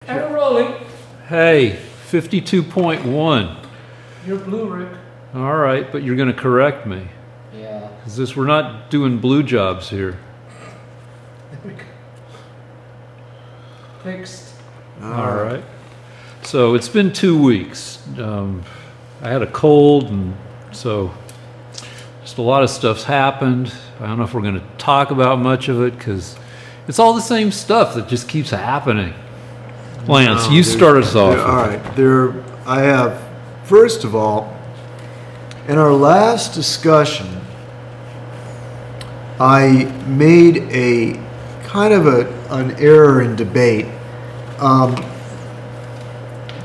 And we're rolling. Hey, 52.1. You're blue, Rick. All right, but you're going to correct me. Yeah. Because we're not doing blue jobs here. Fixed. All right. So it's been 2 weeks. I had a cold, and so just a lot of stuff's happened. I don't know if we're going to talk about much of it because it's all the same stuff that just keeps happening. Lance, you start us off. All right. I have, first of all, in our last discussion, I made a kind of an error in debate.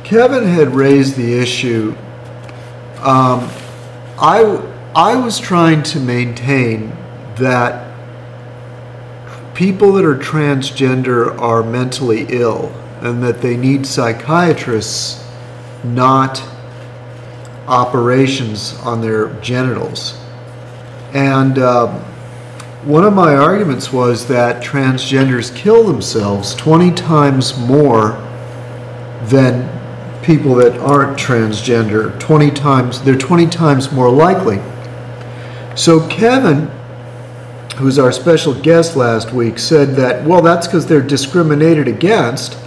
Kevin had raised the issue. I was trying to maintain that people that are transgender are mentally ill and that they need psychiatrists, not operations on their genitals. And one of my arguments was that transgenders kill themselves 20 times more than people that aren't transgender. 20 times, they're 20 times more likely. So Kevin, who's our special guest last week, said that, well, that's because they're discriminated against,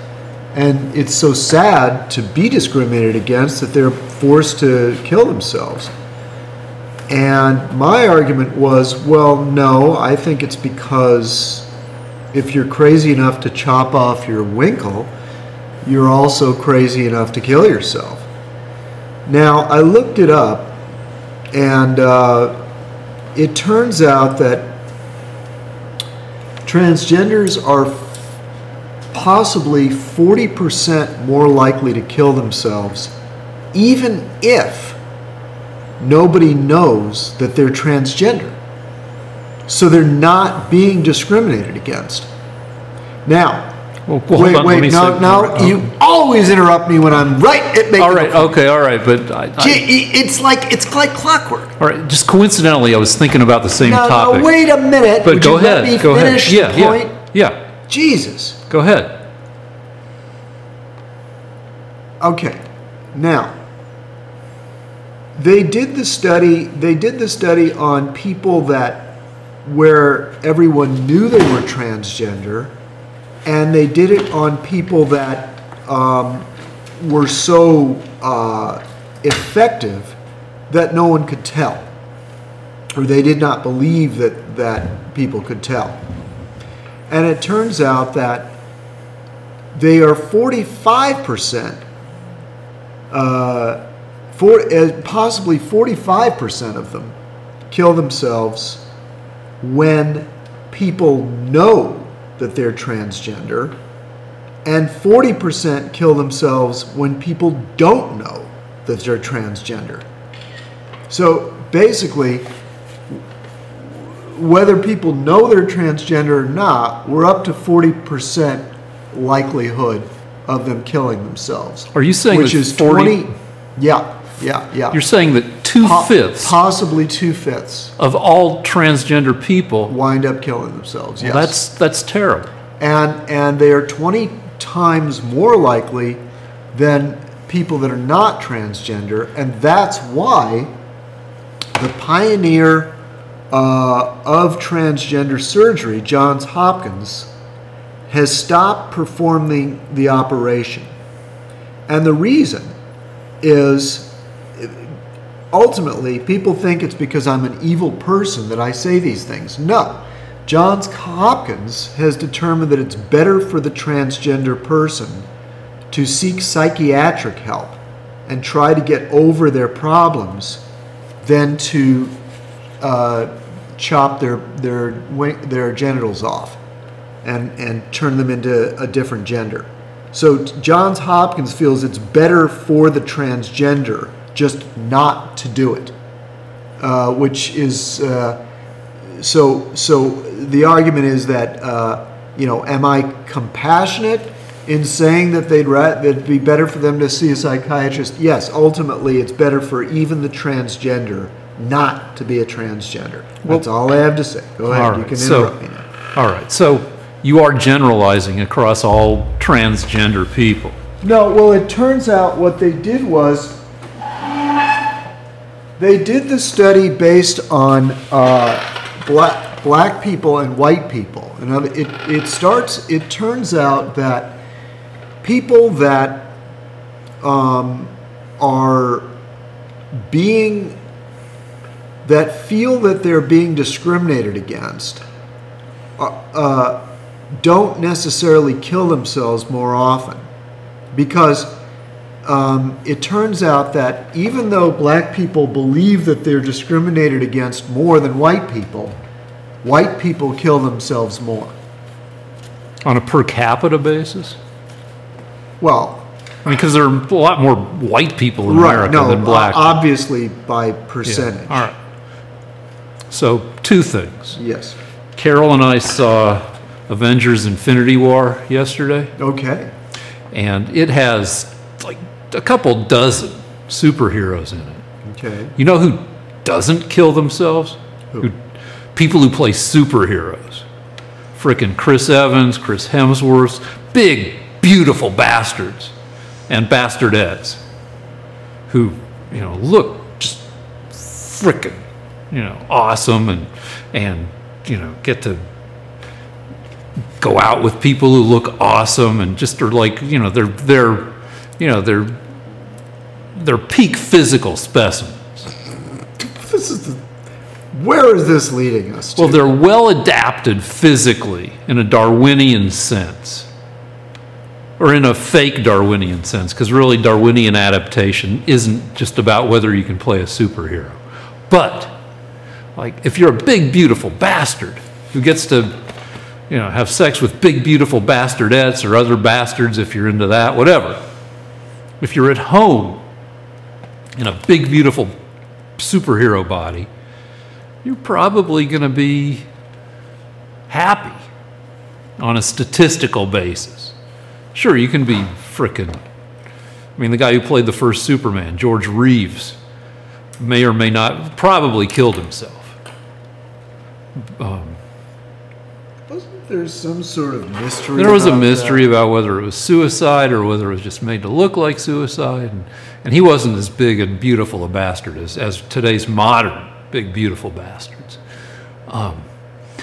and it's so sad to be discriminated against that they're forced to kill themselves. And my argument was, well, no, I think it's because if you're crazy enough to chop off your winkle, you're also crazy enough to kill yourself. Now, I looked it up, and it turns out that transgenders are possibly 40% more likely to kill themselves, even if nobody knows that they're transgender. So they're not being discriminated against. Now, wait, no, you always interrupt me when I'm right at making all right, okay, all right, but it's like clockwork. All right, just coincidentally, I was thinking about the same topic. No, wait a minute. But Would go you ahead. Let me go finish ahead. the point? Yeah. Jesus. Go ahead. Okay. Now, they did the study on people where everyone knew they were transgender, and they did it on people that were so effective that no one could tell, or they did not believe that people could tell. And it turns out that they are 45%, possibly 45% of them kill themselves when people know that they're transgender, and 40% kill themselves when people don't know that they're transgender. So basically, whether people know they're transgender or not, we're up to 40% likelihood of them killing themselves. Are you saying which is 20? Yeah. You're saying that 2/5, possibly 2/5 of all transgender people wind up killing themselves. Well, yes, that's terrible. And they are 20 times more likely than people that are not transgender, and that's why the pioneer of transgender surgery, Johns Hopkins, has stopped performing the operation. And the reason is, ultimately, people think it's because I'm an evil person that I say these things. No. Johns Hopkins has determined that it's better for the transgender person to seek psychiatric help and try to get over their problems than to chop their genitals off and turn them into a different gender. So Johns Hopkins feels it's better for the transgender just not to do it, which is so the argument is that am I compassionate in saying that it'd be better for them to see a psychiatrist? Yes, ultimately it's better for even the transgender not to be a transgender. That's all I have to say. Go ahead, you can interrupt me now. All right, so you are generalizing across all transgender people. No, well, it turns out what they did was they did the study based on black people and white people. And it turns out that people that that feel that they're being discriminated against don't necessarily kill themselves more often, because it turns out that even though black people believe that they're discriminated against more than white people kill themselves more. On a per capita basis? Well, I mean, because there are a lot more white people in America than black people. Obviously by percentage. Yeah. All right. So, two things. Yes. Carol and I saw Avengers Infinity War yesterday. Okay. And it has like a couple dozen superheroes in it. Okay. You know who doesn't kill themselves? People who play superheroes. Frickin' Chris Evans, Chris Hemsworth, big, beautiful bastards and bastardettes who, look just frickin', awesome and get to go out with people who look awesome and just are like, they're peak physical specimens. Where is this leading us to? Well, they're well adapted physically in a Darwinian sense, or in a fake Darwinian sense, because really Darwinian adaptation isn't just about whether you can play a superhero. But, like, if you're a big, beautiful bastard who gets to, have sex with big, beautiful bastardettes or other bastards if you're into that, whatever. If you're at home in a big, beautiful superhero body, you're probably going to be happy on a statistical basis. Sure, you can be frickin'. I mean, the guy who played the first Superman, George Reeves, may or may not, probably killed himself. Wasn't there some sort of mystery? There was a mystery about whether it was suicide or whether it was just made to look like suicide. And he wasn't as big and beautiful a bastard as today's modern big, beautiful bastards.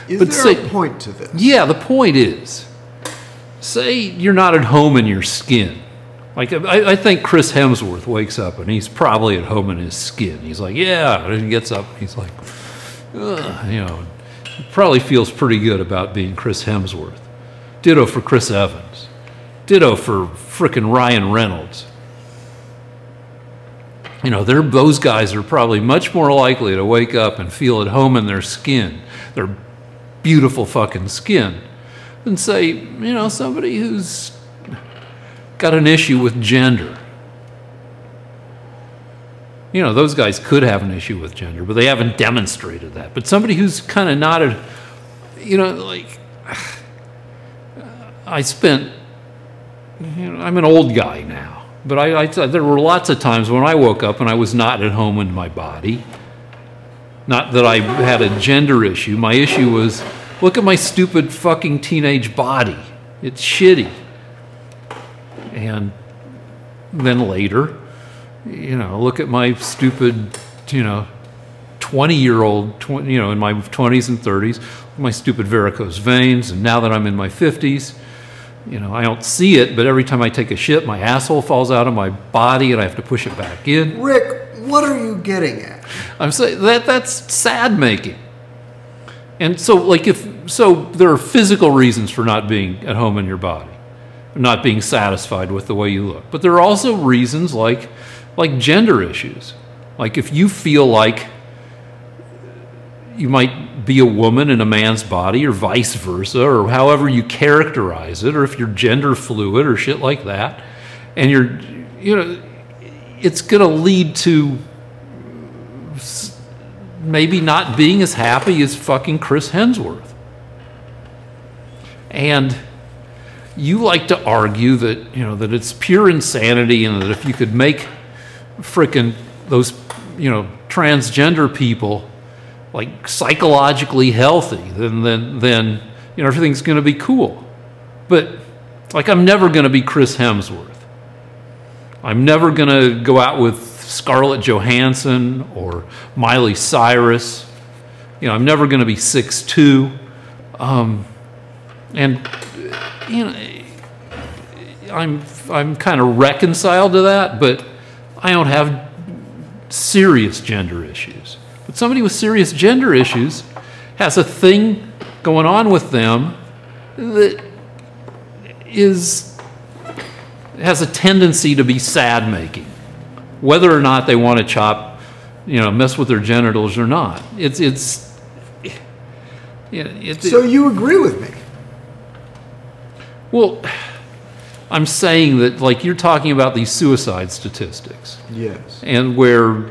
Is there a point to this? Yeah, the point is, say you're not at home in your skin. Like, I think Chris Hemsworth wakes up and he's probably at home in his skin. He's like, yeah, and he gets up and he's like, ugh, he probably feels pretty good about being Chris Hemsworth. Ditto for Chris Evans. Ditto for frickin' Ryan Reynolds. Those guys are probably much more likely to wake up and feel at home in their skin, their beautiful fucking skin, than say, somebody who's got an issue with gender. Those guys could have an issue with gender, but they haven't demonstrated that. But somebody who's kind of not I'm an old guy now. But there were lots of times when I woke up and I was not at home in my body. Not that I had a gender issue. My issue was, look at my stupid fucking teenage body. It's shitty. And then later, look at my stupid, 20-year-old, in my 20s and 30s, my stupid varicose veins. And now that I'm in my 50s, I don't see it, but every time I take a shit, my asshole falls out of my body and I have to push it back in. Rick, what are you getting at? I'm saying that's sad making. And so, there are physical reasons for not being at home in your body, not being satisfied with the way you look. But there are also reasons like gender issues. Like if you feel like you might be a woman in a man's body or vice versa, or however you characterize it, or if you're gender fluid or shit like that, and it's going to lead to maybe not being as happy as fucking Chris Hemsworth. And you like to argue that, that it's pure insanity and that if you could make frickin' those, transgender people like psychologically healthy, then you know, everything's going to be cool. But, like, I'm never going to be Chris Hemsworth. I'm never going to go out with Scarlett Johansson or Miley Cyrus. You know, I'm never going to be 6'2". And, you know, I'm kind of reconciled to that, but I don't have serious gender issues. But somebody with serious gender issues has a thing going on with them that has a tendency to be sad-making, whether or not they want to chop, you know, mess with their genitals or not. So you agree with me? Well, I'm saying that, like, you're talking about these suicide statistics. Yes. And where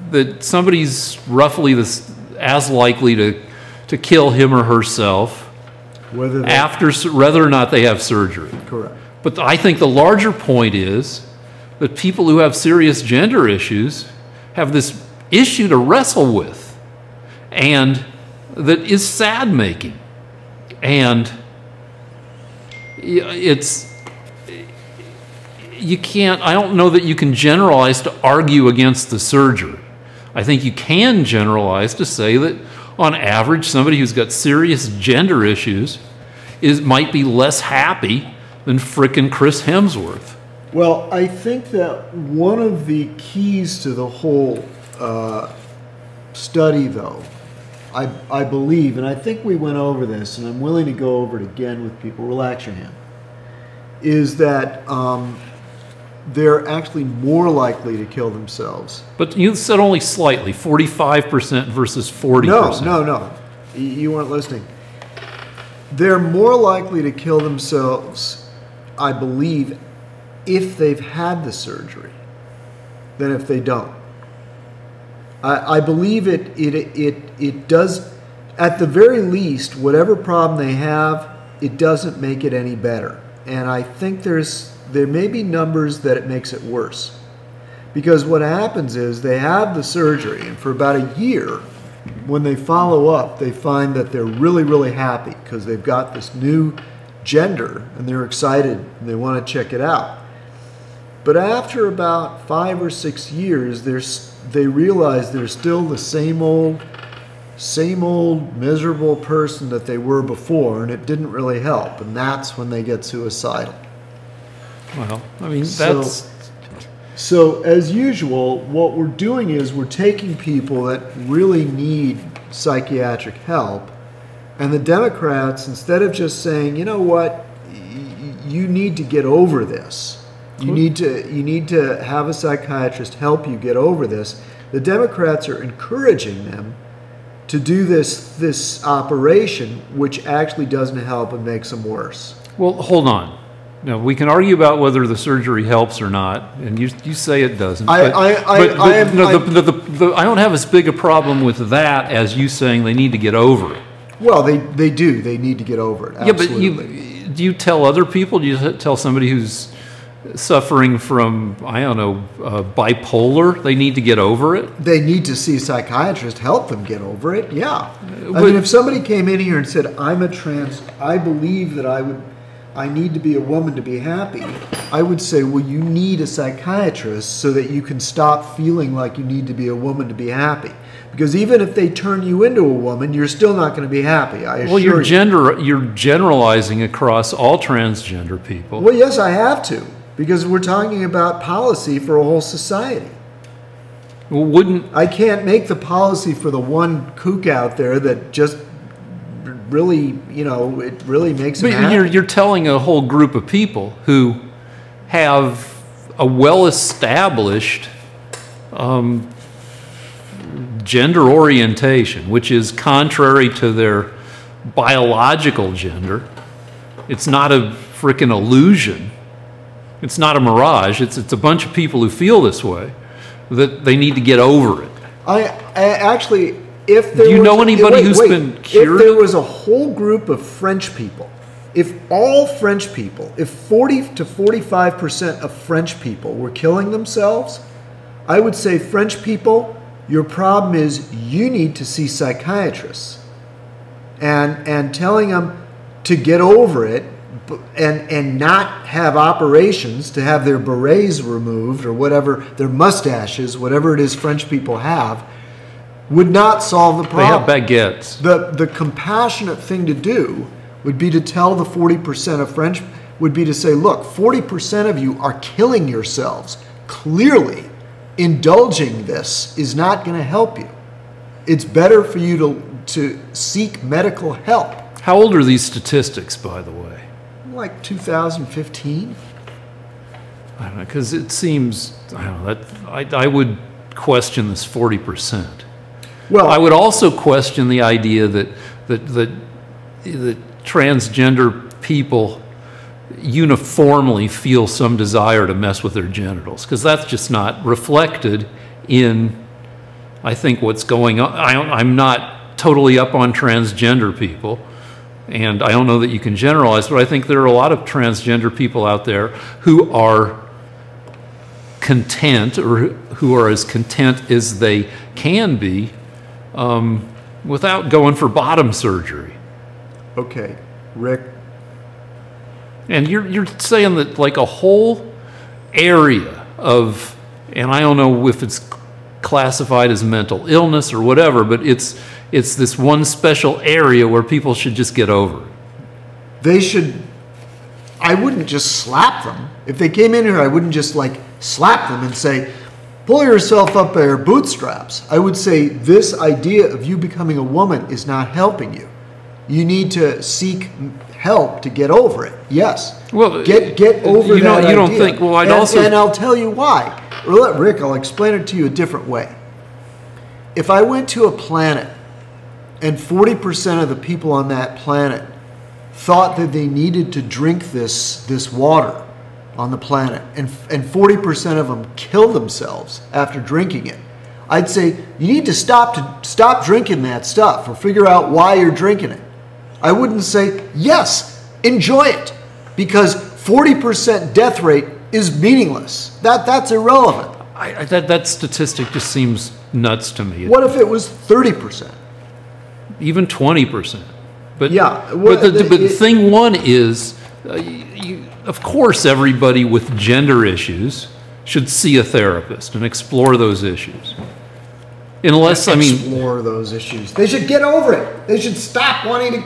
that somebody's roughly as likely to kill him or herself whether or not they have surgery. Correct. But I think the larger point is that people who have serious gender issues have this issue to wrestle with, and that is sad-making. And I don't know that you can generalize to argue against the surgery. I think you can generalize to say that on average, somebody who's got serious gender issues might be less happy than frickin' Chris Hemsworth. Well, I think that one of the keys to the whole study, though, I believe, and I think we went over this, and I'm willing to go over it again with people, relax your hand, is that they're actually more likely to kill themselves. But you said only slightly, 45% versus 40%. No. You weren't listening. They're more likely to kill themselves, I believe, if they've had the surgery than if they don't. I believe it does, at the very least, whatever problem they have, it doesn't make it any better. And I think there may be numbers that it makes it worse. Because what happens is they have the surgery, and for about a year, when they follow up, they find that they're really, really happy because they've got this new gender and they're excited and they want to check it out. But after about 5 or 6 years, they realize they're still the same old miserable person that they were before, and it didn't really help. And that's when they get suicidal. Well, I mean, that's... So, as usual, what we're doing is we're taking people that really need psychiatric help, and the Democrats, instead of just saying, you know what, you need to get over this, you need to have a psychiatrist help you get over this, the Democrats are encouraging them to do this operation, which actually doesn't help and makes them worse. Well, hold on. Now, we can argue about whether the surgery helps or not, and you say it doesn't. I don't have as big a problem with that as you saying they need to get over it. Well, they do. They need to get over it. Absolutely. Yeah, but do you tell other people? Do you tell somebody who's suffering from, I don't know, bipolar, they need to get over it? They need to see a psychiatrist help them get over it, yeah. I mean, if somebody came in here and said, I believe that I need to be a woman to be happy, I would say, well, you need a psychiatrist so that you can stop feeling like you need to be a woman to be happy. Because even if they turn you into a woman, you're still not going to be happy, I assure you. Well, you're generalizing across all transgender people. Well, yes, I have to, because we're talking about policy for a whole society. Well, I can't make the policy for the one kook out there that just really, it really makes them happy. But you're telling a whole group of people who have a well-established gender orientation, which is contrary to their biological gender. It's not a frickin' illusion. It's not a mirage. It's a bunch of people who feel this way, that they need to get over it. I actually... If there Do you know anybody who's been cured? If there was a whole group of French people, if all French people, if 40 to 45% of French people were killing themselves, I would say, French people, your problem is you need to see psychiatrists. and telling them to get over it and not have operations to have their berets removed or whatever, their mustaches, whatever it is French people have, would not solve the problem. They have baguettes. The compassionate thing to do would be to tell the 40% of French, would be to say, look, 40% of you are killing yourselves. Clearly, indulging this is not going to help you. It's better for you to seek medical help. How old are these statistics, by the way? Like 2015? I don't know, because it seems, I don't know, I would question this 40%. Well, I would also question the idea that transgender people uniformly feel some desire to mess with their genitals, because that's just not reflected in, I think, what's going on. I'm not totally up on transgender people, and I don't know that you can generalize, but I think there are a lot of transgender people out there who are content, or who are as content as they can be without going for bottom surgery. okay, Rick. And you're saying that like a whole area of, and I don't know if it's classified as mental illness or whatever, but it's this one special area where people should just get over it. They should, I wouldn't just slap them. If they came in here, I wouldn't just like slap them and say, pull yourself up by your bootstraps. I would say this idea of you becoming a woman is not helping you. You need to seek help to get over it. Yes. Well, get over that idea. You don't think, well, I'd and, also... And I'll tell you why. Rick, I'll explain it to you a different way. If I went to a planet and 40% of the people on that planet thought that they needed to drink this water on the planet, and 40% of them killed themselves after drinking it, I'd say, you need to stop drinking that stuff, or figure out why you're drinking it. I wouldn't say, yes, enjoy it, because 40% death rate is meaningless. That's irrelevant. That statistic just seems nuts to me. What if it was 30%? Even 20%. But yeah, but thing one is, of course, everybody with gender issues should see a therapist and explore those issues. Unless, explore those issues. They should get over it. They should stop wanting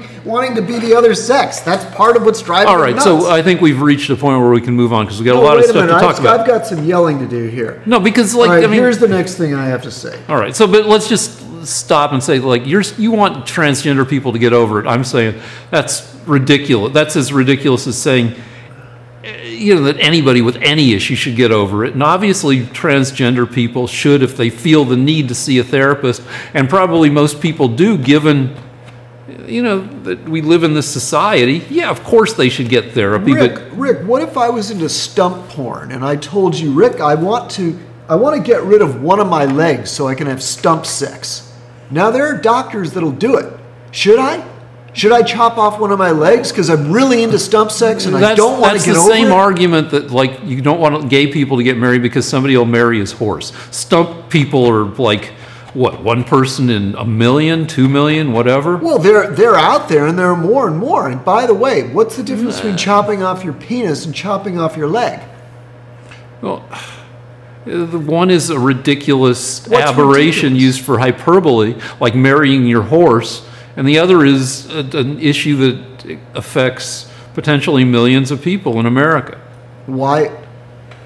to be the other sex. That's part of what's driving them all right, nuts. so I think we've reached a point where we can move on, because we've got a lot of stuff to talk about. I've got some yelling to do here. No, because all right, here's the next thing I have to say. All right, so but let's just stop and say, like, you want transgender people to get over it. I'm saying that's ridiculous. That's as ridiculous as saying, that anybody with any issue should get over it. And obviously transgender people should, if they feel the need to see a therapist, and probably most people do, given that we live in this society. Yeah, of course they should get therapy. Rick, what if I was into stump porn and I told you, Rick, I want to get rid of one of my legs so I can have stump sex? Now there are doctors that'll do it. Should I? Should I chop off one of my legs because I'm really into stump sex and I don't want to get over it? That's the same argument that, like, you don't want gay people to get married because somebody will marry his horse. Stump people are like, what, one person in 1 million, 2 million, whatever? Well, they're out there, and there are more and more. And by the way, what's the difference between chopping off your penis and chopping off your leg? Well, the one is a ridiculous aberration used for hyperbole, like marrying your horse. And the other is an issue that affects potentially millions of people in America. Why?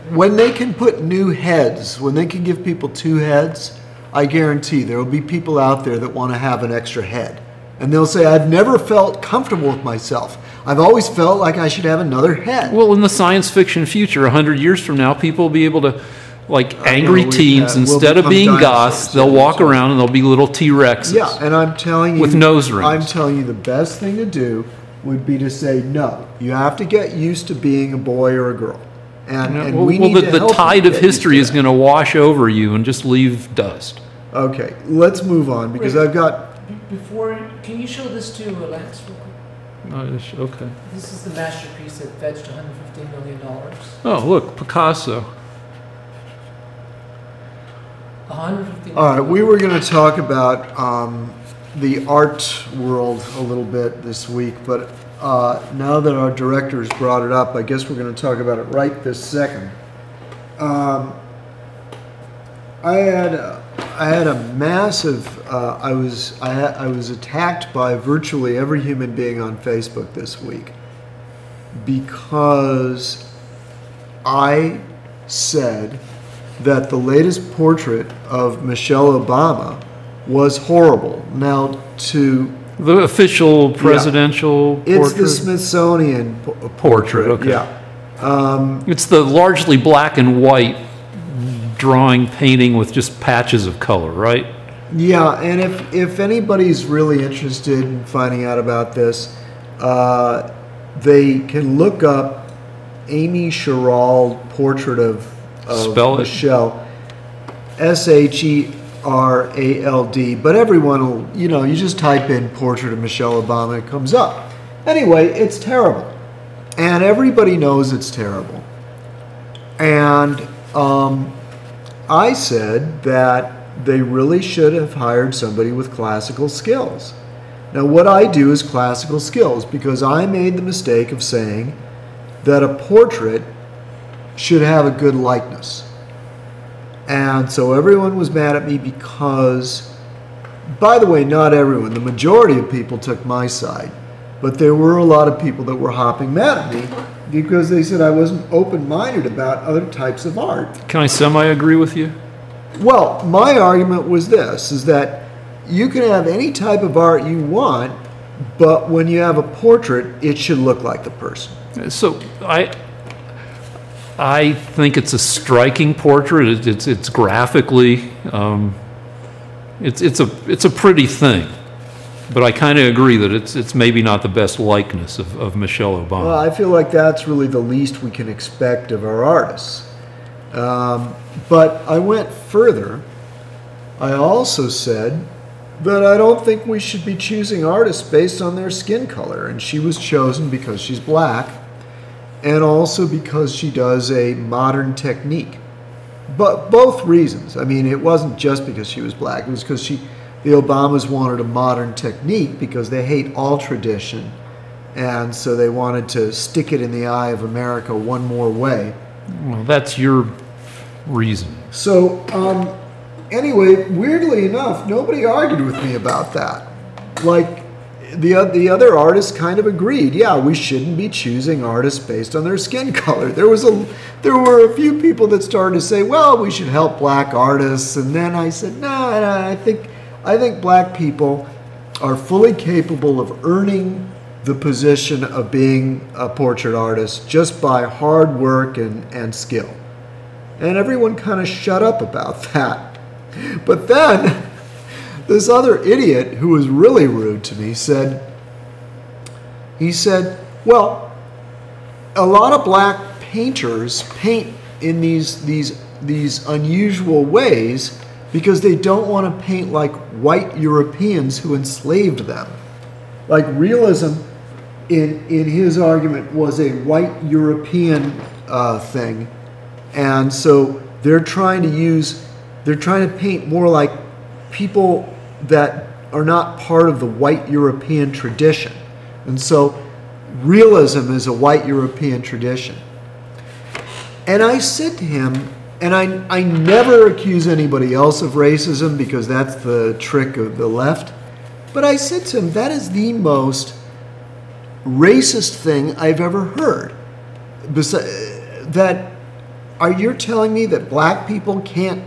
When they can put new heads, when they can give people 2 heads, I guarantee there will be people out there that want to have an extra head. And they'll say, I've never felt comfortable with myself. I've always felt like I should have another head. Well, in the science fiction future, 100 years from now, people will be able to, like angry teens, instead of being goths, they'll walk around and they'll be little T-Rexes. Yeah, and I'm telling you, with nose rings. I'm telling you, the best thing to do would be to say, no, you have to get used to being a boy or a girl. And we need to help the tide of history is going to wash over you and just leave dust. Okay, let's move on, because I've got... Before, can you show this to Lance real quick? Okay. This is the masterpiece that fetched $115 million. Oh, look, Picasso. 150 million. All right, we were going to talk about the art world a little bit this week, but now that our director's brought it up, I guess we're going to talk about it right this second. I had a massive. I was attacked by virtually every human being on Facebook this week because I said that the latest portrait of Michelle Obama was horrible. Now, the official presidential portrait? It's the Smithsonian portrait. Okay. Yeah. It's the largely black and white drawing painting with just patches of color, right? Yeah, and if anybody's really interested in finding out about this, they can look up Amy Sherald portrait of Michelle. Sherald. But everyone will, you just type in portrait of Michelle Obama, it comes up. Anyway, it's terrible. And everybody knows it's terrible. And I said that they really should have hired somebody with classical skills. Now, what I do is classical skills because I made the mistake of saying that a portrait should have a good likeness. And so everyone was mad at me because, by the way, not everyone, the majority of people took my side, but there were a lot of people that were hopping mad at me because they said I wasn't open-minded about other types of art. Can I semi-agree with you? Well, my argument was this, is that you can have any type of art you want, but when you have a portrait, it should look like the person. So I think it's a striking portrait. It's graphically, it's a pretty thing. But I kind of agree that it's maybe not the best likeness of Michelle Obama. Well, I feel like that's really the least we can expect of our artists. But I went further. I also said that I don't think we should be choosing artists based on their skin color. And she was chosen because she's black and also because she does a modern technique. But both reasons. I mean, it wasn't just because she was black. It was because the Obamas wanted a modern technique because they hate all tradition. And so they wanted to stick it in the eye of America one more way. Well, that's your reason. So, anyway, weirdly enough, nobody argued with me about that. Like, the other artists kind of agreed, yeah, we shouldn't be choosing artists based on their skin color. There were a few people that started to say, well, we should help black artists. And then I said, no, I think black people are fully capable of earning the position of being a portrait artist just by hard work and skill. And everyone kind of shut up about that. But then this other idiot who was really rude to me said, well, a lot of black painters paint in these unusual ways because they don't want to paint like white Europeans who enslaved them. Like realism in his argument was a white European thing. And so they're trying to paint more like people that are not part of the white European tradition. And so realism is a white European tradition. And I said to him, and I never accuse anybody else of racism because that's the trick of the left, but I said to him, that is the most racist thing I've ever heard. You're telling me that black people can't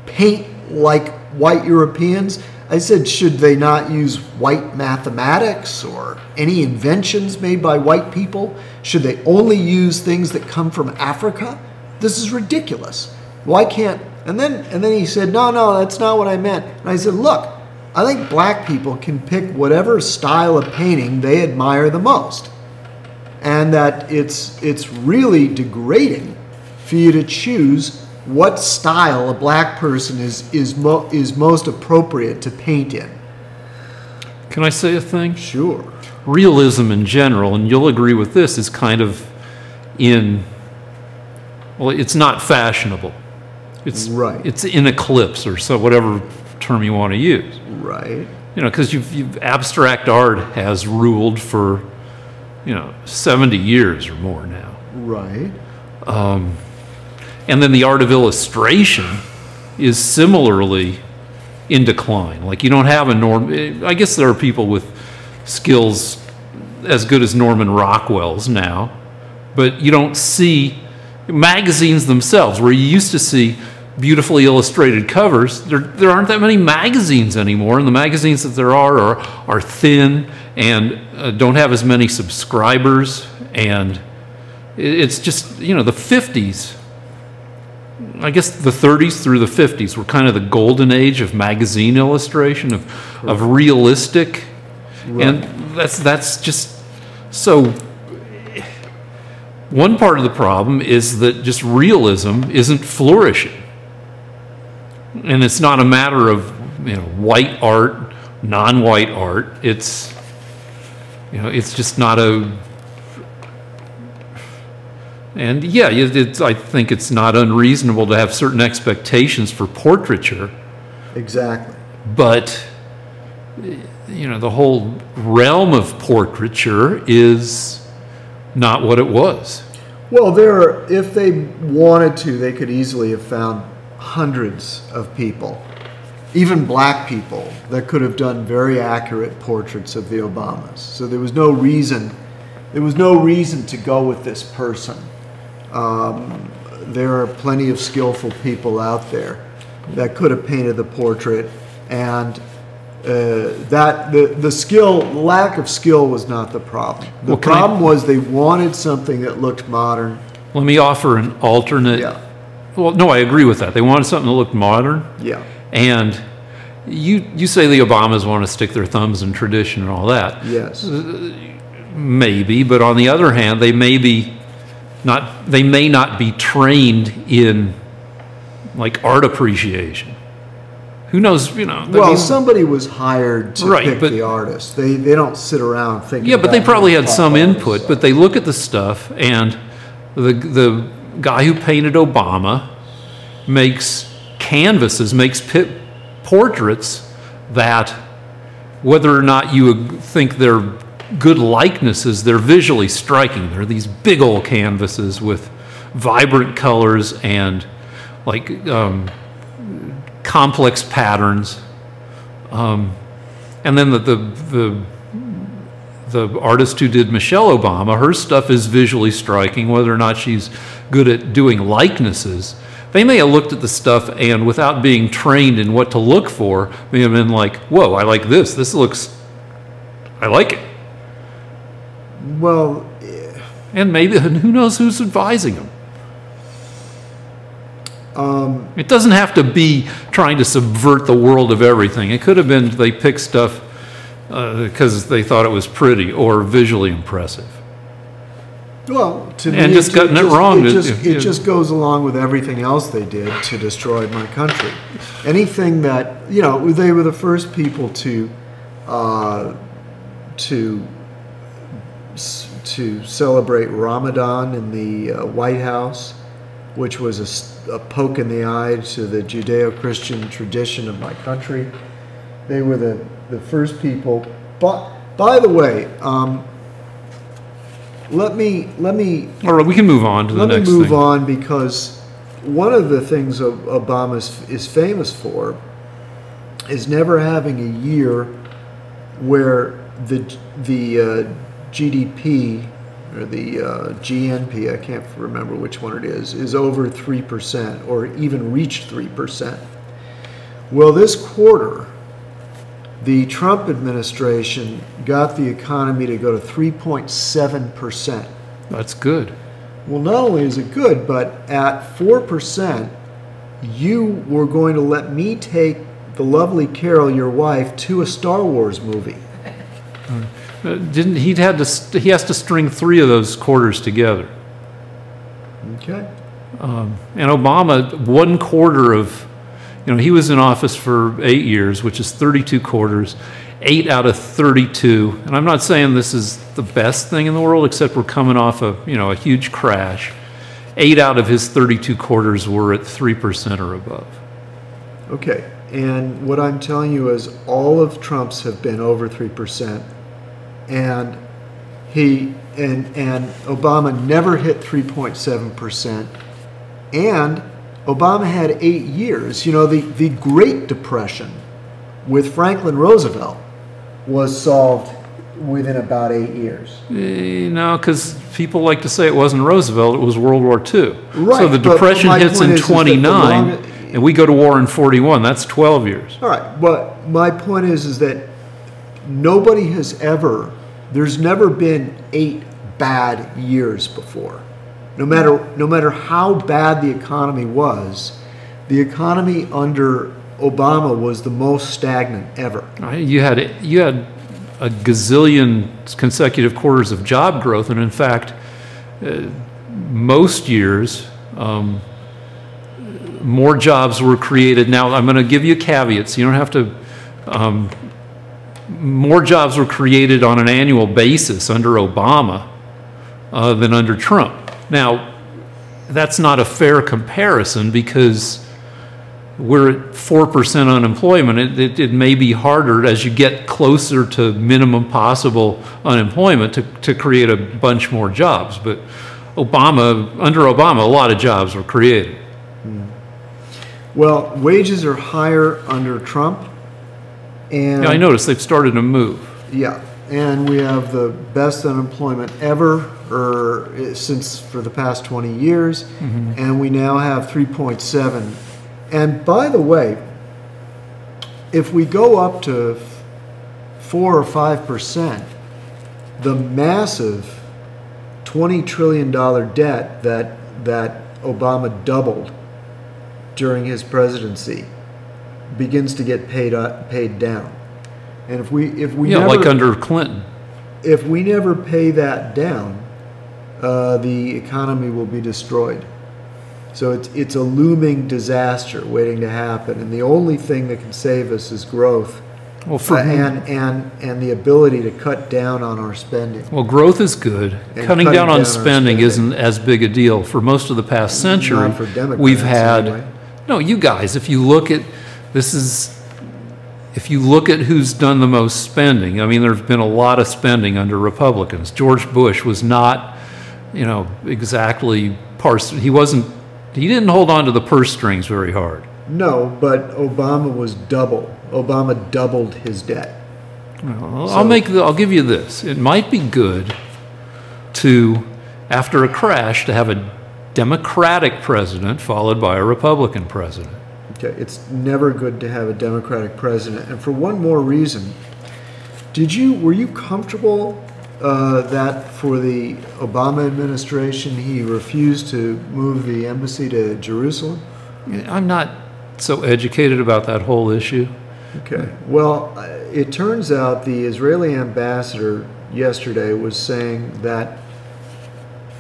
paint like white Europeans? I said, should they not use white mathematics or any inventions made by white people? Should they only use things that come from Africa? This is ridiculous. Why can't? And then he said, no, that's not what I meant. And I said, look, I think black people can pick whatever style of painting they admire the most. And that it's really degrading for you to choose what style a black person is most appropriate to paint in. Can I say a thing? Sure. Realism in general, and you'll agree with this, is kind of it's not fashionable. It's right. It's in eclipse, or so whatever term you want to use. Right. You know, because abstract art has ruled for, 70 years or more now. Right. And then the art of illustration is similarly in decline. Like, you don't have I guess there are people with skills as good as Norman Rockwell's now, but you don't see magazines themselves, where you used to see beautifully illustrated covers. There aren't that many magazines anymore, and the magazines that there are thin and don't have as many subscribers, and it's just, the 50s, I guess the 30s through the 50s were kind of the golden age of magazine illustration, of realistic, right. And that's just so. One part of the problem is that just realism isn't flourishing. And it's not a matter of, white art, non-white art. It's just not a. And yeah, I think it's not unreasonable to have certain expectations for portraiture. Exactly. But, the whole realm of portraiture is not what it was. Well, if they wanted to, they could easily have found hundreds of people, even black people, that could have done very accurate portraits of the Obamas. So there was no reason to go with this person. There are plenty of skillful people out there that could have painted the portrait, and the lack of skill was not the problem. The problem was they wanted something that looked modern. Let me offer an alternate. Yeah. Well, no, I agree with that. They wanted something that looked modern. Yeah. And you say the Obamas want to stick their thumbs in tradition and all that. Yes. Maybe, but on the other hand, they may not be trained in like art appreciation. Who knows, Well, somebody was hired to pick the artist. They don't sit around thinking. Yeah, but they probably had some input. But they look at the stuff, and the guy who painted Obama makes canvases, makes portraits that, whether or not you think they're good likenesses, they're visually striking. They're these big old canvases with vibrant colors and like complex patterns, and then the artist who did Michelle Obama, her stuff is visually striking, whether or not she's good at doing likenesses. They may have looked at the stuff and, without being trained in what to look for, may have been like, whoa, I like this. I like it. Well, and maybe, who knows who's advising them? It doesn't have to be trying to subvert the world of everything. It could have been they picked stuff because they thought it was pretty or visually impressive. Well, to and me, just gotten it wrong. It just goes along with everything else they did to destroy my country. Anything that, they were the first people to celebrate Ramadan in the White House, which was a poke in the eye to the Judeo-Christian tradition of my country. They were the first people. But by the way, let me. All right, we can move on to the next thing. Let me move on, because one of the things Obama is famous for is never having a year where the GDP or the GNP, I can't remember which one it is over 3% or even reached 3%. Well, this quarter, the Trump administration got the economy to go to 3.7%. That's good. Well, not only is it good, but at 4%, you were going to let me take the lovely Carol, your wife, to a Star Wars movie. He has to string 3 of those quarters together. Okay. And Obama, 1 quarter of, he was in office for 8 years, which is 32 quarters, 8 out of 32. And I'm not saying this is the best thing in the world, except we're coming off a huge crash. 8 out of his 32 quarters were at 3% or above. Okay. And what I'm telling you is all of Trump's have been over 3%. And and Obama never hit 3.7%. And Obama had 8 years. You know, the Great Depression with Franklin Roosevelt was solved within about 8 years. No, because people like to say it wasn't Roosevelt, it was World War II. Right, so the Depression hits in 29, that and we go to war in 41. That's 12 years. All right, but my point is that nobody has there's never been 8 bad years before. No matter how bad the economy was, the economy under Obama was the most stagnant ever. You had a gazillion consecutive quarters of job growth, and in fact, most years, more jobs were created. Now, I'm going to give you caveats. You don't have to. More jobs were created on an annual basis under Obama than under Trump. Now, that's not a fair comparison because we're at 4% unemployment. It may be harder as you get closer to minimum possible unemployment to create a bunch more jobs. But under Obama, a lot of jobs were created. Well, wages are higher under Trump. And yeah, I noticed they've started to move. Yeah, and we have the best unemployment ever for the past 20 years, and we now have 3.7. And by the way, if we go up to 4 or 5%, the massive $20 trillion debt that Obama doubled during his presidency begins to get paid down. And if we never, like under Clinton, if we never pay that down, the economy will be destroyed. So it's a looming disaster waiting to happen, and the only thing that can save us is growth, and the ability to cut down on our spending. Well, growth is good. Cutting down on spending isn't as big a deal. For most of the past century, Not for Democrats, we've had anyway. No, you guys. If you look at who's done the most spending, I mean, there's been a lot of spending under Republicans. George Bush was not, exactly he didn't hold on to the purse strings very hard. No, but Obama doubled his debt. Well, I'll give you this. It might be good after a crash, to have a Democratic president followed by a Republican president. Okay, it's never good to have a Democratic president, and for one more reason. Were you comfortable that for the Obama administration he refused to move the embassy to Jerusalem? I'm not so educated about that whole issue. Okay. Well, it turns out the Israeli ambassador yesterday was saying that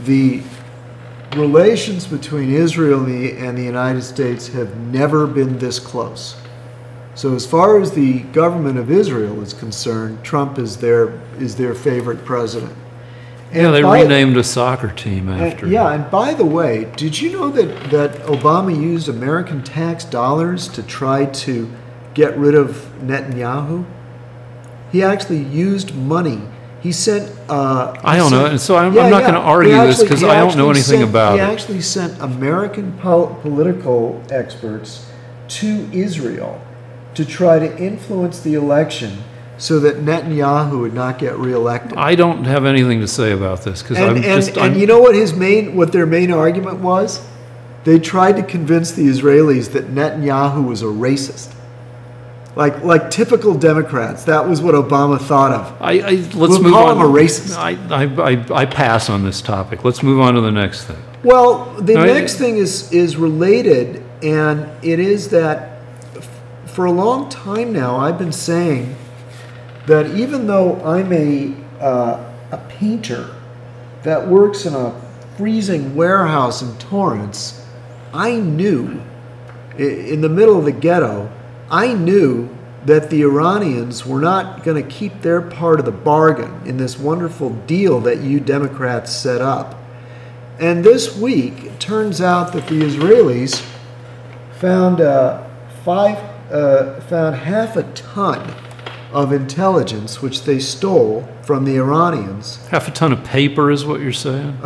the relations between Israel and the United States have never been this close. So as far as the government of Israel is concerned, Trump is their favorite president. And yeah, they renamed a soccer team after him. Yeah, and by the way, did you know that Obama used American tax dollars to try to get rid of Netanyahu? He actually used money. He sent... I don't know, and so I'm not going to argue this because I don't know anything about it. He actually sent American political experts to Israel to try to influence the election so that Netanyahu would not get reelected. I don't have anything to say about this because And you know what their main argument was? They tried to convince the Israelis that Netanyahu was a racist. Like typical Democrats, that was what Obama thought of. Let's move call on. him a racist. I pass on this topic. Let's move on to the next thing. Well, the next thing is related, and it is that for a long time now I've been saying that even though I'm a painter that works in a freezing warehouse in Torrance, I knew in the middle of the ghetto, I knew that the Iranians were not going to keep their part of the bargain in this wonderful deal that you Democrats set up. And this week, it turns out that the Israelis found found half a ton of intelligence which they stole from the Iranians. Half a ton of paper is what you're saying?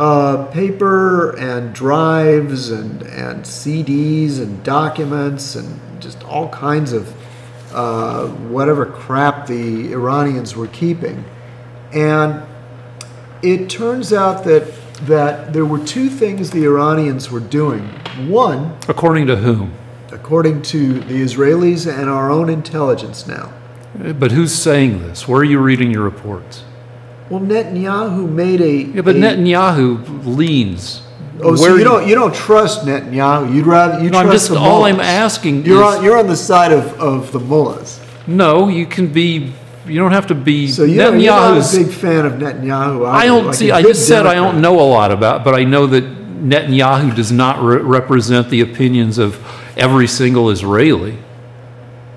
Paper and drives and CDs and documents and just all kinds of whatever crap the Iranians were keeping. And it turns out that there were two things the Iranians were doing. One, according to whom? According to the Israelis and our own intelligence now. But who's saying this? Where are you reading your reports? Well, Netanyahu made a... Yeah, but Netanyahu leans. Oh, so you don't trust Netanyahu? You'd rather you trust the mullahs? All I'm asking you're on the side of the mullahs. No, you can be. You don't have to be. So you're not a big fan of Netanyahu. I don't see. I just said I don't know a lot about, but I know that Netanyahu does not represent the opinions of every single Israeli.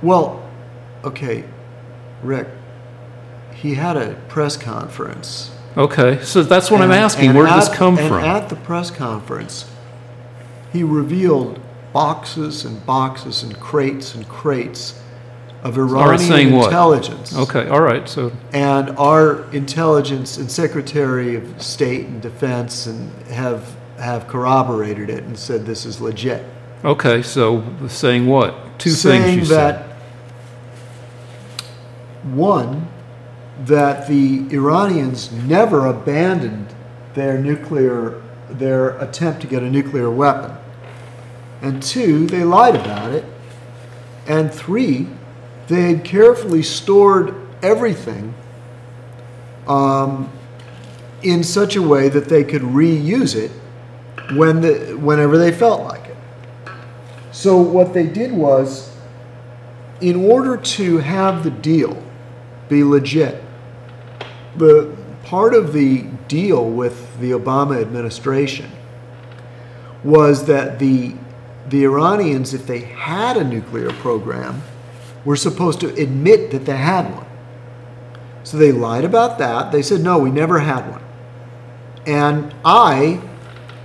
Well, okay, Rick. He had a press conference. Okay, so that's what I'm asking. Where did this come from? At the press conference, he revealed boxes and boxes and crates of Iranian intelligence. What? Okay, all right. So and our intelligence and Secretary of State and Defense have corroborated it and said this is legit. Okay, so saying what? Two saying things you said. One, that the Iranians never abandoned their attempt to get a nuclear weapon. And two, they lied about it. And three, they had carefully stored everything in such a way that they could reuse it whenever they felt like it. So what they did was, in order to have the deal be legit, the part of the deal with the Obama administration was that the Iranians, if they had a nuclear program, were supposed to admit that they had one. So they lied about that. They said, no, we never had one. And I,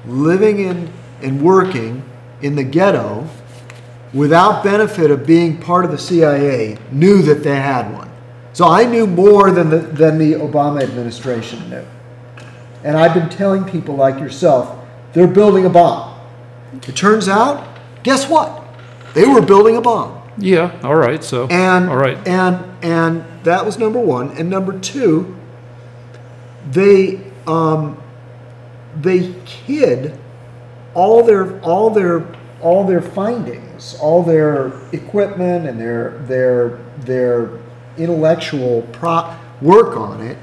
living in and working in the ghetto, without benefit of being part of the CIA, knew that they had one. So I knew more than the Obama administration knew. And I've been telling people like yourself, they're building a bomb. It turns out, guess what? They were building a bomb. Yeah, all right, so. All right. And that was number one. And number two, they hid all their findings, all their equipment and their intellectual work on it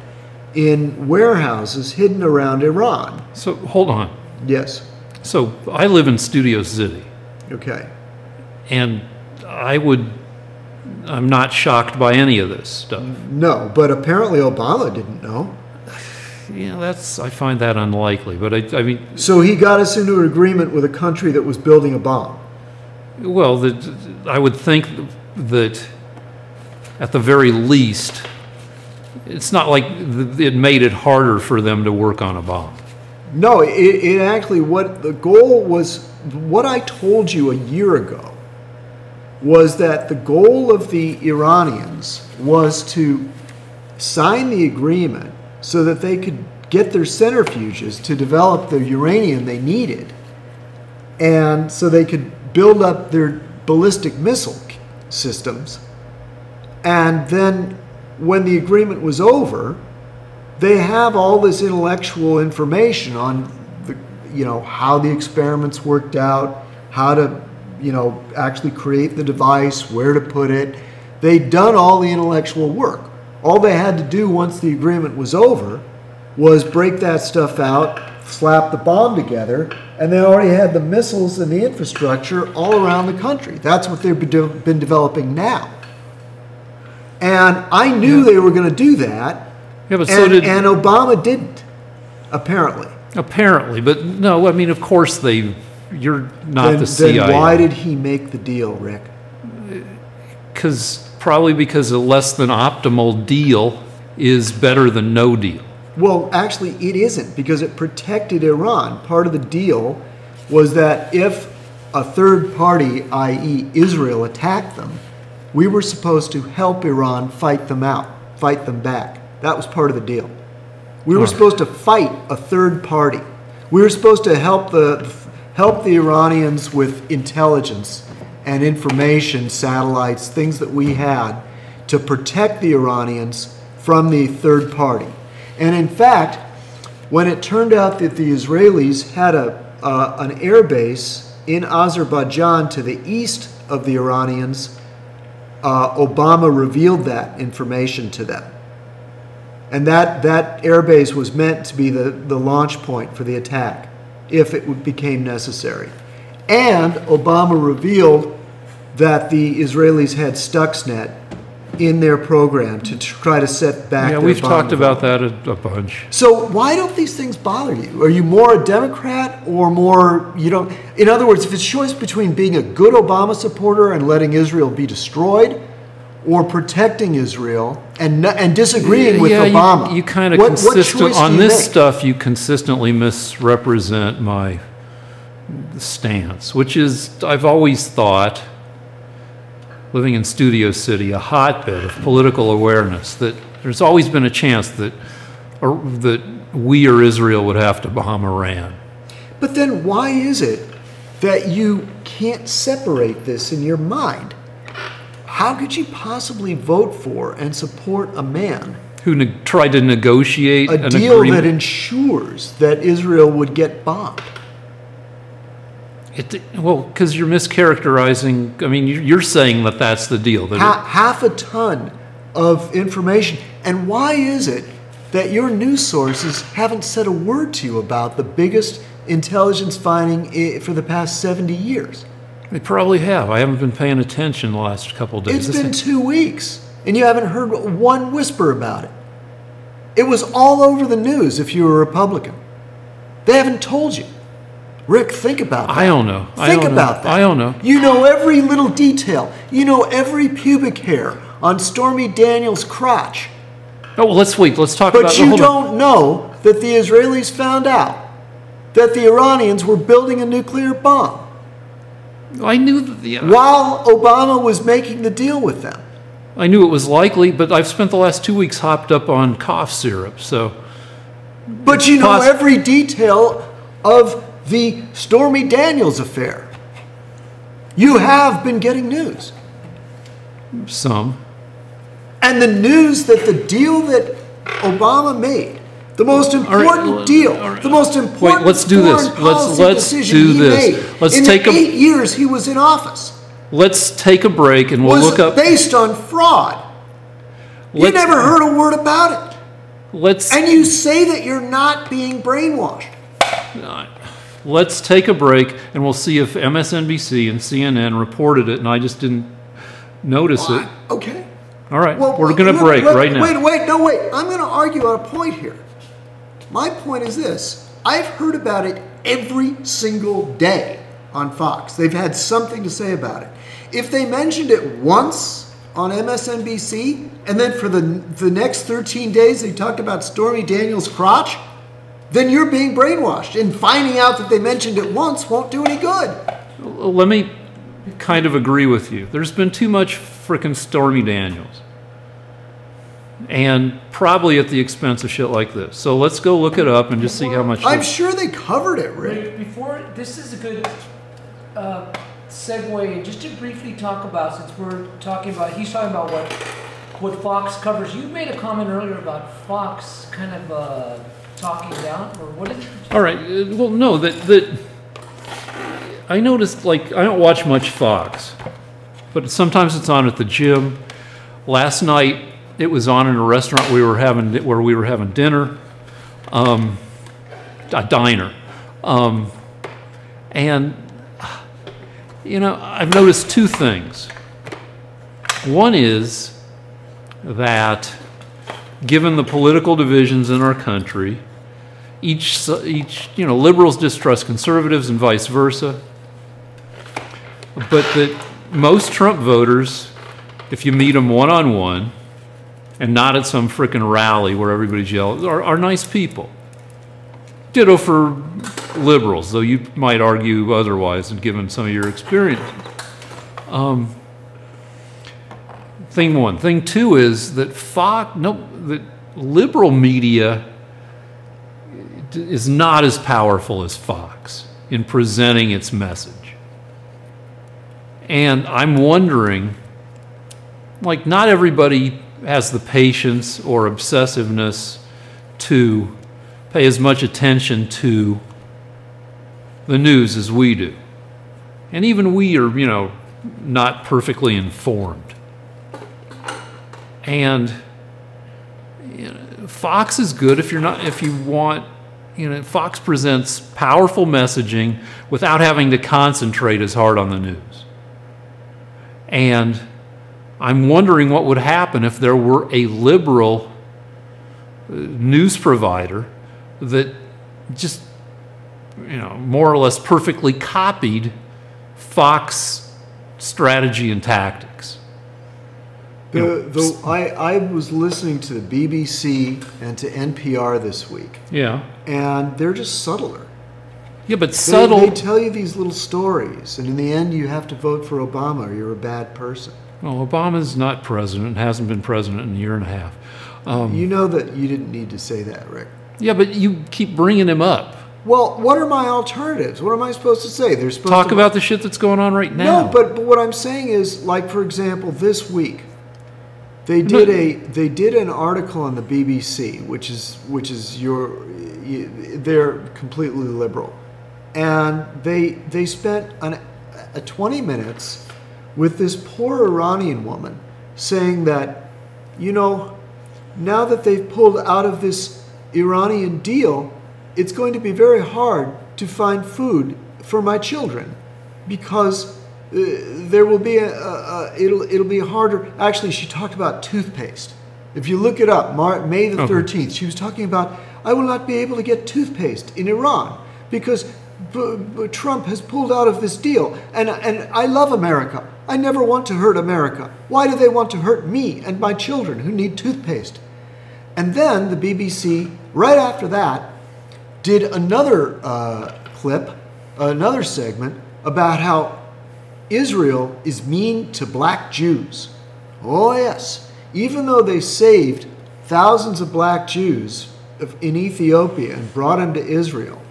in warehouses hidden around Iran. So hold on. Yes. So I live in Studio City. Okay. And I'm not shocked by any of this stuff. No, but apparently Obama didn't know. Yeah, I find that unlikely, but I mean... So he got us into an agreement with a country that was building a bomb. Well, I would think that at the very least, it's not like it made it harder for them to work on a bomb. No, it actually, what the goal was, what I told you a year ago, was that the goal of the Iranians was to sign the agreement so that they could get their centrifuges to develop the uranium they needed, and so they could build up their ballistic missile systems. And then when the agreement was over, they have all this intellectual information on how the experiments worked out, how to actually create the device, where to put it. They'd done all the intellectual work. All they had to do once the agreement was over was break that stuff out, slap the bomb together, and they already had the missiles and the infrastructure all around the country. That's what they've been developing now. And I knew they were going to do that, but and Obama didn't, apparently. Apparently, but no, I mean, of course you're not the CIA. Then why did he make the deal, Rick? Probably because a less than optimal deal is better than no deal. Well, actually, it isn't, because it protected Iran. Part of the deal was that if a third party, i.e. Israel, attacked them, we were supposed to help Iran fight them back. That was part of the deal. We were supposed to fight a third party. We were supposed to help the Iranians with intelligence and information, satellites, things that we had to protect the Iranians from the third party. And in fact, when it turned out that the Israelis had an air base in Azerbaijan to the east of the Iranians, Obama revealed that information to them. And that airbase was meant to be the launch point for the attack, if it became necessary. And Obama revealed that the Israelis had Stuxnet in their program to try to set back. Yeah, their we've bomb talked about development. that a bunch. So why don't these things bother you? Are you more a Democrat or more, you don't? In other words, if it's choice between being a good Obama supporter and letting Israel be destroyed, or protecting Israel and disagreeing with Obama, you kind of on this stuff. You consistently misrepresent my stance, which is I've always thought, living in Studio City, a hotbed of political awareness, that there's always been a chance that we or Israel would have to bomb Iran. But then why is it that you can't separate this in your mind? How could you possibly vote for and support a man who tried to negotiate a deal that ensures that Israel would get bombed? Well, because you're mischaracterizing. I mean, you're saying that that's the deal. Half a ton of information. And why is it that your news sources haven't said a word to you about the biggest intelligence finding for the past 70 years? They probably have. I haven't been paying attention the last couple of days. It's been 2 weeks, and you haven't heard one whisper about it. It was all over the news if you were a Republican. They haven't told you. Rick, think about that. I don't know. Think about that. I don't know. You know every little detail. You know every pubic hair on Stormy Daniels' crotch. Oh, well, let's wait. Let's talk about... But you don't know that the Israelis found out that the Iranians were building a nuclear bomb. I knew that while Obama was making the deal with them. I knew it was likely, but I've spent the last 2 weeks hopped up on cough syrup, so... But you know every detail of the Stormy Daniels affair. You have been getting news. Some. And the news that the deal that Obama made, the most important deal, the most important let's do this. Let's do this. Let's take in the 8 years he was in office. Let's take a break and we'll look up. Based on fraud. You never heard a word about it. And you say that you're not being brainwashed. Let's take a break and we'll see if MSNBC and CNN reported it and I just didn't notice it. Okay. All right. Well, we're going to break right now. Wait. I'm going to argue on a point here. My point is this. I've heard about it every single day on Fox. They've had something to say about it. If they mentioned it once on MSNBC, and then for the next 13 days they talked about Stormy Daniels' crotch, then you're being brainwashed. And finding out that they mentioned it once won't do any good. Let me kind of agree with you. There's been too much frickin' Stormy Daniels. And probably at the expense of shit like this. So let's go look it up and just see how much... I'm sure they covered it, Rick. This is a good segue, just to briefly talk about, since we're talking about, he's talking about what Fox covers. You made a comment earlier about Fox kind of talking down, or what is it? All right, well, no, that I noticed, like, I don't watch much Fox, but sometimes it's on at the gym. Last night, it was on in a restaurant where we were having dinner, a diner, and you know, I've noticed two things. One is that, given the political divisions in our country, each you know, liberals distrust conservatives and vice versa, but that most Trump voters, if you meet them one-on-one, and not at some frickin' rally where everybody's yelling, are nice people. Ditto for liberals, though you might argue otherwise, and given some of your experience. Thing one. Thing two is that that liberal media is not as powerful as Fox in presenting its message. And I'm wondering, like, not everybody has the patience or obsessiveness to pay as much attention to the news as we do. And even we are, not perfectly informed. And Fox is good if you want, Fox presents powerful messaging without having to concentrate as hard on the news. And I'm wondering what would happen if there were a liberal news provider that just, more or less perfectly copied Fox strategy and tactics. I was listening to the BBC and to NPR this week. Yeah. And they're just subtler. Yeah, but subtle. They tell you these little stories, and in the end, you have to vote for Obama or you're a bad person. Well, Obama's not president, hasn't been president in a year and a half. You know that you didn't need to say that, Rick. Yeah, but you keep bringing him up. Well, what are my alternatives? What am I supposed to say? They're supposed Talk to about the shit that's going on right now. No, but what I'm saying is, like, for example, this week, they did an article on the BBC, which is they're completely liberal, and they spent 20 minutes with this poor Iranian woman saying that, now that they've pulled out of this Iranian deal, it's going to be very hard to find food for my children because there will be it'll be harder. Actually, she talked about toothpaste. If you look it up, May the 13th, she was talking about, I will not be able to get toothpaste in Iran because Trump has pulled out of this deal. And I love America. I never want to hurt America. Why do they want to hurt me and my children who need toothpaste? And then the BBC, right after that, did another clip, another segment about how Israel is mean to black Jews. Oh yes, even though they saved thousands of black Jews in Ethiopia and brought them to Israel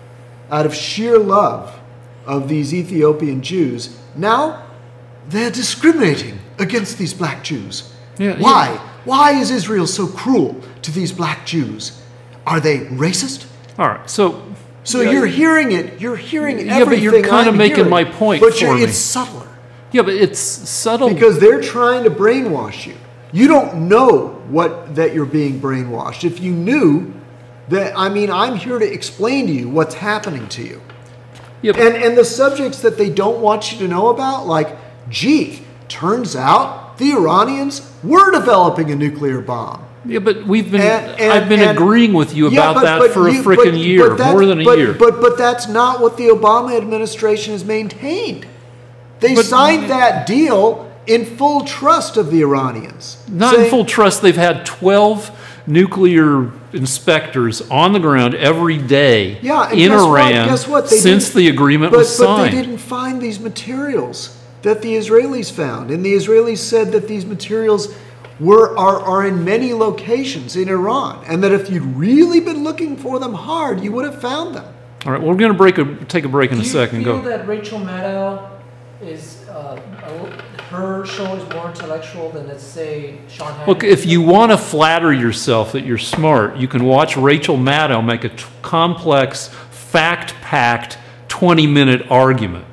out of sheer love of these Ethiopian Jews, now they're discriminating against these black Jews. Yeah, Why? Yeah. Why is Israel so cruel to these black Jews? Are they racist? All right, so you're hearing it. You're hearing everything. Yeah, but you're kind of making hearing, my point but for me. It's subtler. Yeah, but it's subtle. Because they're trying to brainwash you. You don't know that you're being brainwashed. If you knew that, I'm here to explain to you what's happening to you. Yep. And the subjects that they don't want you to know about, like, gee, turns out the Iranians were developing a nuclear bomb. Yeah, but I've been agreeing with you about that for a frickin' year, more than a year. But that's not what the Obama administration has maintained. They signed that deal in full trust of the Iranians. Not in full trust. They've had 12 nuclear inspectors on the ground every day in Iran since the agreement was signed. But they didn't find these materials that the Israelis found. And the Israelis said that these materials are in many locations in Iran. And that if you'd really been looking for them hard, you would have found them. All right, we're going to take a break in a second. Do you feel that Rachel Maddow is her show is more intellectual than, let's say, Sean Hannity? Look, if you want to flatter yourself that you're smart, you can watch Rachel Maddow make a complex, fact-packed, 20-minute argument.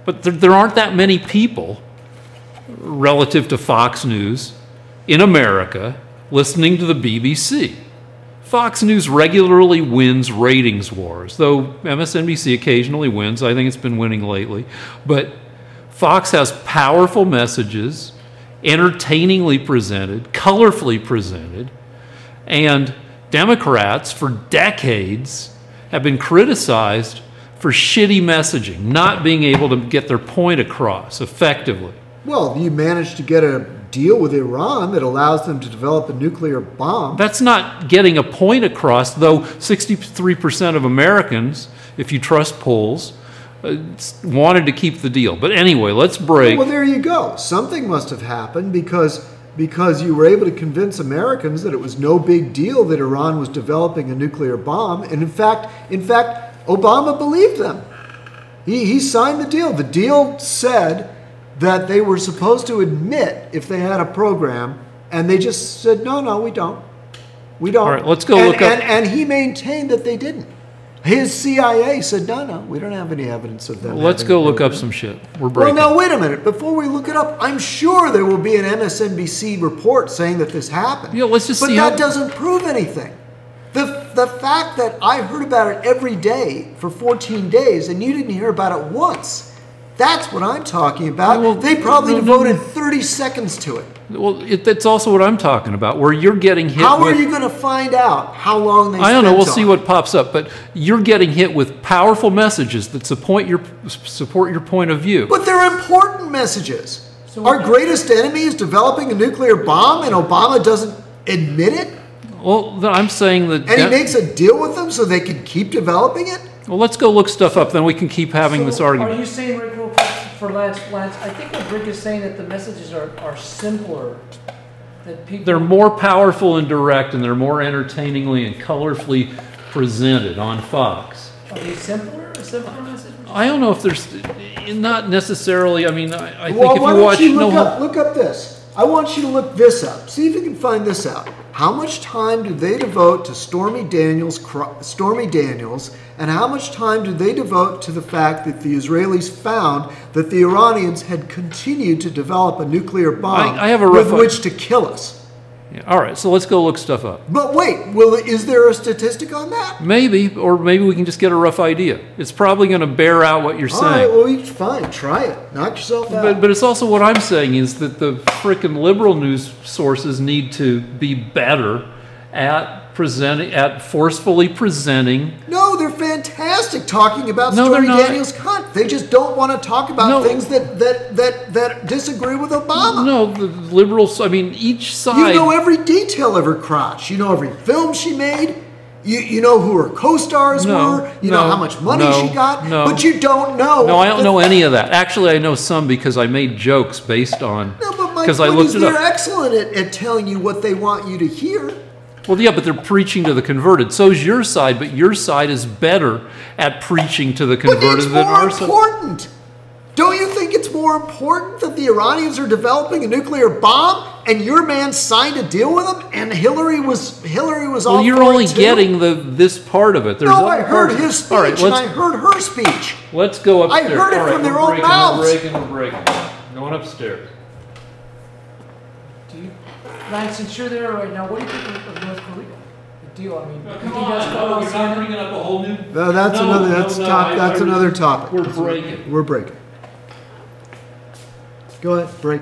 But there aren't that many people relative to Fox News in America listening to the BBC. Fox News regularly wins ratings wars, though MSNBC occasionally wins. I think it's been winning lately. But Fox has powerful messages, entertainingly presented, colorfully presented, and Democrats for decades have been criticized for shitty messaging, not being able to get their point across effectively. Well, you managed to get a deal with Iran that allows them to develop a nuclear bomb. That's not getting a point across, though 63% of Americans, if you trust polls, wanted to keep the deal. But anyway, let's break. Well, there you go. Something must have happened because because you were able to convince Americans that it was no big deal that Iran was developing a nuclear bomb. And in fact, Obama believed them. He signed the deal. The deal said that they were supposed to admit if they had a program, and they just said, no, we don't. We don't. All right, let's go look up. And he maintained that they didn't. His CIA said, no, we don't have any evidence of that. Let's go look up some shit. We're breaking. Well, now, wait a minute. Before we look it up, I'm sure there will be an MSNBC report saying that this happened. Yeah, let's just but see that how... doesn't prove anything. The fact that I heard about it every day for 14 days and you didn't hear about it once, that's what I'm talking about. Well, they probably devoted 30 seconds to it. Well, that's also what I'm talking about, where you're getting hit How with... are you going to find out how long they I don't know. We'll spent see on what pops up. But you're getting hit with powerful messages that support your point of view. But they're important messages. So Our greatest enemy is developing a nuclear bomb and Obama doesn't admit it? Well, then I'm saying that... And he makes a deal with them so they can keep developing it? Well, let's go look stuff up, then we can keep having this argument. Are you saying, Rick, real quick, for Lance, I think what Rick is saying that the messages are simpler. That people... They're more powerful and direct, and they're more entertainingly and colorfully presented on Fox. Are they simpler? A simpler message? I don't know if there's... Not necessarily. I mean, I think Well, if why you don't watch... you look up this. I want you to look this up. See if you can find this out. How much time do they devote to Stormy Daniels, and how much time do they devote to the fact that the Israelis found that the Iranians had continued to develop a nuclear bomb I have a with which to kill us? Yeah, all right, so let's go look stuff up. But wait, is there a statistic on that? Maybe, or maybe we can just get a rough idea. It's probably going to bear out what you're All right, saying. well, fine, try it. Knock yourself out. But it's also what I'm saying is that the frickin' liberal news sources need to be better at forcefully presenting. No, they're fantastic talking about No, Stormy they're not. Daniels' cunt. They just don't want to talk about No. things that disagree with Obama. No, the liberals, I mean, each side... You know every detail of her crotch. You know every film she made. You know who her co-stars were. You know how much money she got. But you don't know. No, I don't know any of that. Actually, I know some because I made jokes based on... No, but my because I point looked is it they're up. excellent at telling you what they want you to hear. Well, yeah, but they're preaching to the converted. So's your side, but your side is better at preaching to the But converted it's than more our side. important. Don't you think it's more important that the Iranians are developing a nuclear bomb and your man signed a deal with them and Hillary was all Well, you're for only it too? getting this part of it. There's No, other I heard parts. his speech All right, and I heard her speech. let's go I upstairs. heard it All right, from their we're own breaking, mouths. We're breaking. Going upstairs. Lance, since you're there right now, what do you think of North Korea? The deal, I mean, you Come think on, that's going on you're not bringing up a whole new... No, that's another topic. We're breaking. We're breaking. Go ahead, break.